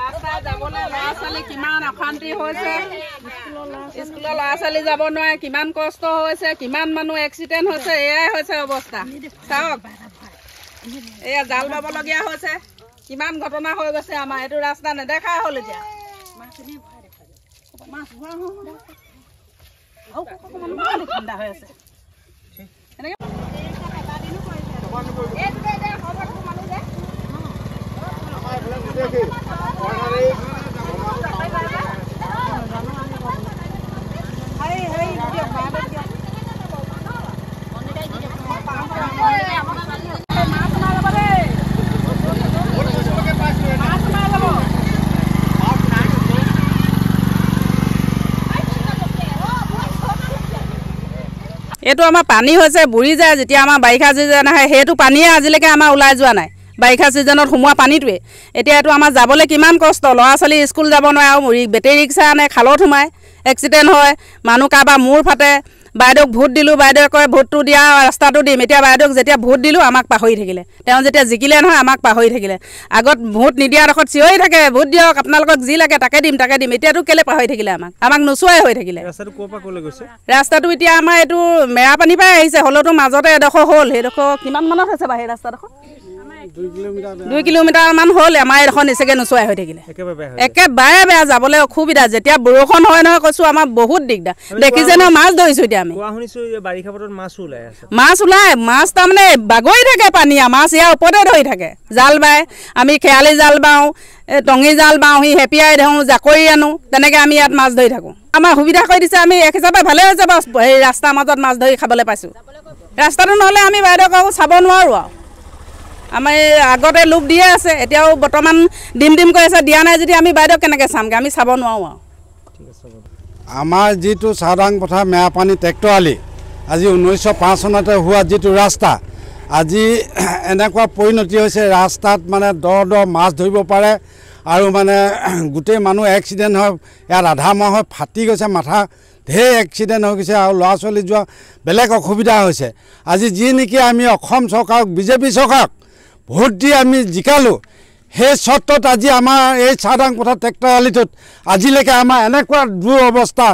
ৰাস্তা যাবলৈ ল'ৰা ছোৱালী কিমান অশান্তি হৈছে স্কুলৰ ল'ৰা ছোৱালী যাব নোৱাৰে কিমান কষ্ট হৈছে কিমান মানুহ এক্সিডেণ্ট হৈছে এয়াই হৈছে অৱস্থা চাওক এয়া জাল বাবলগীয়া হৈছে কিমান ঘটনা হৈ গৈছে আমাৰ এইটো ৰাস্তা নেদেখাই হ'ল এতিয়া ঠাণ্ডা হৈ আছে এইটো আমাৰ পানী হৈছে বুৰি যায় যেতিয়া আমাৰ বাৰিষা চিজন আহে সেইটো পানীয়ে আজিলৈকে আমাৰ ওলাই যোৱা নাই বাৰিষা চিজনত সোমোৱা পানীটোৱে এতিয়া এইটো আমাৰ যাবলৈ কিমান কষ্ট ল'ৰা ছোৱালী স্কুল যাব নোৱাৰে আৰু বেটেৰী ৰিক্সা আনে খালত সোমায় এক্সিডেণ্ট হয় মানুহ কাৰোবাৰ মূৰ ফাটে বাইদেউক ভোট দিলোঁ বাইদেৱে কয় ভোটটো দিয়া ৰাস্তাটো দিম এতিয়া বাইদেউক যেতিয়া ভোট দিলোঁ আমাক পাহৰি থাকিলে তেওঁ যেতিয়া জিকিলে নহয় আমাক পাহৰি থাকিলে আগত ভোট নিদিয়াডোখৰত চিঞৰি থাকে ভোট দিয়ক আপোনালোকক যি লাগে তাকে দিম এতিয়াতো কেলে পাহৰি থাকিলে আমাক নোচোৱাই হৈ থাকিলে ৰাস্তাটো এতিয়া আমাৰ এইটো মেৰাপানী পৰাই আহিছে হ'লেওতো মাজতে এডোখৰ হ'ল সেইডোখৰ কিমান মানত হৈছে বাৰু সেই ৰাস্তাডোখৰ 2 কিলোমিটাৰমান হ'ল আমাৰ এইডোখৰ নিচাকৈ নোচোৱাই হৈ থাকিলে একেবাৰে বেয়া যাবলৈ অসুবিধা যেতিয়া বৰষুণ হয় নহয় কৈছোঁ আমাৰ বহুত দিগদাৰ দেখিছে নহয় মাছ ধৰিছোঁ এতিয়া আমি মাছ ওলায় মাছ তাৰমানে বাগৰি থাকে পানীয়া মাছ ইয়াৰ ওপৰতে ধৰি থাকে জাল বাই আমি খেয়ালি জাল বাওঁ টঙি জাল বাওঁ সি হেপিয়াই ধৰোঁ জাকৈ আনো তেনেকৈ আমি ইয়াত মাছ ধৰি থাকোঁ আমাৰ সুবিধা কৰি দিছে আমি এক হিচাপে ভালে হৈছে বাৰু সেই ৰাস্তাৰ মাজত মাছ ধৰি খাবলৈ পাইছোঁ ৰাস্তাটো নহ'লে আমি বাইদেউক আৰু চাব নোৱাৰোঁ আৰু আমাৰ আগতে লোক দিয়ে আছে এতিয়াও বৰ্তমান ডিম কৈ আছে দিয়া নাই যদি আমি বাইদেউক কেনেকৈ চামগৈ আমি চাব নোৱাৰোঁ আৰু আমাৰ যিটো চাওদাং পথাৰ মেৰাপানী ট্ৰেক্টৰ আলি আজি 1905 চনতে হোৱা যিটো ৰাস্তা আজি এনেকুৱা পৰিণতি হৈছে ৰাস্তাত মানে দ মাছ ধৰিব পাৰে আৰু মানে গোটেই মানুহ এক্সিডেণ্ট হয় ইয়াত আধা মাহ হৈ ফাটি গৈছে মাথা ঢেৰ এক্সিডেণ্ট হৈ গৈছে আৰু ল'ৰা ছোৱালী যোৱা বেলেগ অসুবিধা হৈছে আজি যি নেকি আমি অসম চৰকাৰক বিজেপি চৰকাৰক ভোট দি আমি জিকালোঁ সেই চৰ্তত আজি আমাৰ এই চাওদাং পথাৰ ট্ৰেক্টৰ আলিটোত আজিলৈকে আমাৰ এনেকুৱা দুৰৱস্থা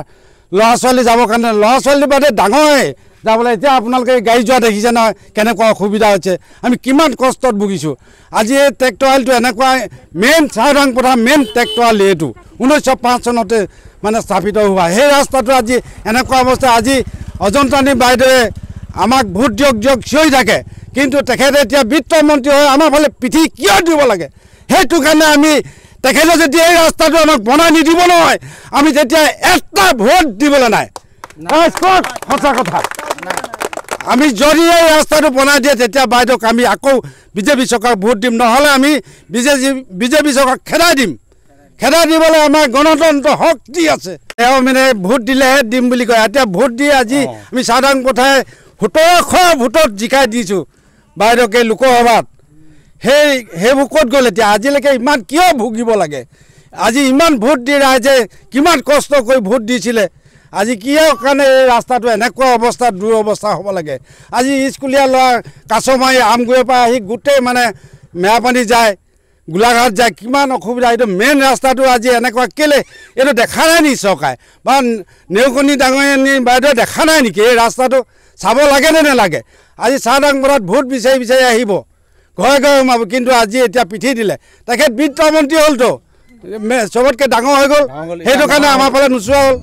ল'ৰা ছোৱালী যাবৰ কাৰণে ল'ৰা ছোৱালী বাদে ডাঙৰে যাবলৈ এতিয়া আপোনালোকে গাড়ী যোৱা দেখিছে নহয় কেনেকুৱা অসুবিধা হৈছে আমি কিমান কষ্টত ভুগিছোঁ আজি এই ট্ৰেক্টৰ আলিটো এনেকুৱা মেইন চাওদাং পথাৰ মেইন ট্ৰেক্টৰ আলি এইটো 1905 চনতে মানে স্থাপিত হোৱা সেই ৰাস্তাটো আজি এনেকুৱা অৱস্থা আজি অজন্তানী বাইদেৱে আমাক ভোট দিয়ক চিঞৰি থাকে কিন্তু তেখেতে এতিয়া বিত্তমন্ত্ৰী হৈ আমাৰ ফালে পিঠি কিয় দিব লাগে সেইটো কাৰণে আমি তেখেতে যেতিয়া এই ৰাস্তাটো আমাক বনাই নিদিব নহয় আমি তেতিয়া এটা ভোট দিবলৈ নাই সঁচা কথা আমি যদি এই ৰাস্তাটো বনাই দিয়ে তেতিয়া বাইদেউক আমি আকৌ বিজেপি চৰকাৰক ভোট দিম নহ'লে আমি বিজেপি চৰকাৰক খেদাই দিম খেদাই দিবলৈ আমাৰ গণতন্ত্ৰ শক্তি আছে তেওঁ মানে ভোট দিলেহে দিম বুলি কয় এতিয়া ভোট দি আজি আমি চাওদাং পথাৰ 1700 ভোটত জিকাই দিছোঁ বাইদেউক এই লোকসভাত সেইবোৰ ক'ত গ'ল এতিয়া আজিলৈকে ইমান কিয় ভুগিব লাগে আজি ইমান ভোট দি ৰাইজে কিমান কষ্ট কৰি ভোট দিছিলে আজি কিয় কাৰণে এই ৰাস্তাটো এনেকুৱা অৱস্থাত দুৰৱস্থা হ'ব লাগে আজি স্কুলীয়া ল'ৰা কাছমাৰী আমগুৰিৰ পৰা আহি গোটেই মানে মেৰাপানী যায় গোলাঘাট যায় কিমান অসুবিধা এইটো মেইন ৰাস্তাটো আজি এনেকুৱা কেলে এইটো দেখা নাই নেকি চৰকাৰে বা নেওকণী ডাঙৰীয়ানী বাইদেৱে দেখা নাই নেকি এই ৰাস্তাটো চাব লাগে নে নালাগে আজি চাওদাং পথাৰত ভোট বিচাৰি আহিব ঘৰে সোমাব কিন্তু আজি এতিয়া পিঠি দিলে তেখেত বিত্তমন্ত্ৰী হ'লতো চবতকৈ ডাঙৰ হৈ গ'ল সেইটো কাৰণে আমাৰ ফালে নোচোৱা হ'ল